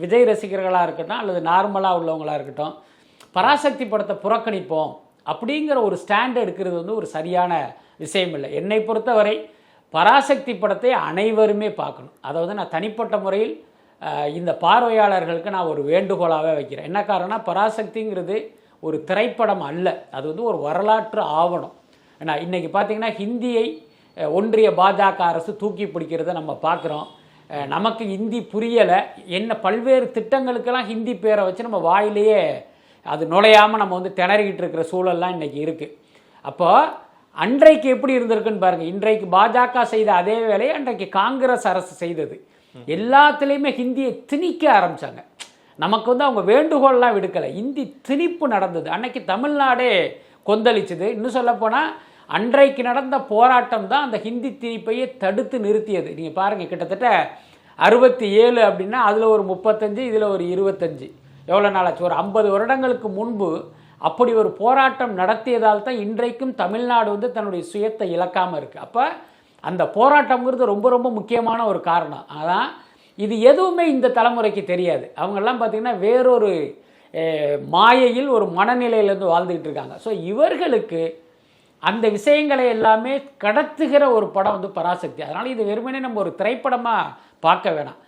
விஜய் ரசிகர்களாக இருக்கட்டும் அல்லது நார்மலாக உள்ளவங்களாக இருக்கட்டும், பராசக்தி படத்தை புறக்கணிப்போம் அப்படிங்கிற ஒரு ஸ்டாண்ட் எடுக்கிறது வந்து ஒரு சரியான விஷயம் இல்லை. என்னை பொறுத்தவரை பராசக்தி படத்தை அனைவருமே பார்க்கணும். அதை வந்து நான் தனிப்பட்ட முறையில் இந்த பார்வையாளர்களுக்கு நான் ஒரு வேண்டுகோளாகவே வைக்கிறேன். என்ன காரணம்னா, பராசக்திங்கிறது ஒரு திரைப்படம் அல்ல, அது வந்து ஒரு வரலாற்று ஆவணம். ஏன்னா இன்றைக்கி பார்த்திங்கன்னா ஹிந்தியை ஒன்றிய பாஜக அரசு தூக்கி பிடிக்கிறத நம்ம பார்க்குறோம். நமக்கு ஹிந்தி புரியலை, என்ன பல்வேறு திட்டங்களுக்கெல்லாம் ஹிந்தி பேரை வச்சு நம்ம வாயிலேயே அது நுழையாமல் நம்ம வந்து திணறிக்கிட்டு இருக்கிற சூழல்லாம் இன்றைக்கி இருக்குது. அப்போது அன்றைக்கு எப்படி இருந்திருக்குன்னு பாருங்கள். இன்றைக்கு பாஜக செய்த அதே வேலையை அன்றைக்கு காங்கிரஸ் அரசு செய்தது. எல்லாத்துலேயுமே ஹிந்தியை திணிக்க ஆரம்பித்தாங்க. நமக்கு வந்து அவங்க வேண்டுகோள்லாம் விடுக்கலை, ஹிந்தி திணிப்பு நடந்தது. அன்னைக்கு தமிழ்நாடே கொந்தளிச்சுது. இன்னும் சொல்லப்போனால் அன்றைக்கு நடந்த போராட்டம் தான் அந்த ஹிந்தி திணிப்பையே தடுத்து நிறுத்தியது. நீங்கள் பாருங்கள், கிட்டத்தட்ட 67 அப்படின்னா அதில் ஒரு 35, இதில் ஒரு 25, எவ்வளோ நாளாச்சு? ஒரு 50 வருடங்களுக்கு முன்பு அப்படி ஒரு போராட்டம் நடத்தியதால் தான் இன்றைக்கும் தமிழ்நாடு வந்து தன்னுடைய சுயத்தை இழக்காமல் இருக்குது. அப்போ அந்த போராட்டம்ங்கிறது ரொம்ப ரொம்ப முக்கியமான ஒரு காரணம். அதான் இது எதுவுமே இந்த தலைமுறைக்கு தெரியாது. அவங்கெல்லாம் பார்த்திங்கன்னா வேறொரு மாயையில் ஒரு மனநிலையிலேருந்து வாழ்ந்துக்கிட்டு இருக்காங்க. ஸோ இவர்களுக்கு அந்த விஷயங்களை எல்லாமே கடத்துகிற ஒரு படம் வந்து பராசக்தி. அதனால் இது வெறுமனே நம்ம ஒரு திரைப்படமாக பார்க்க வேணாம்.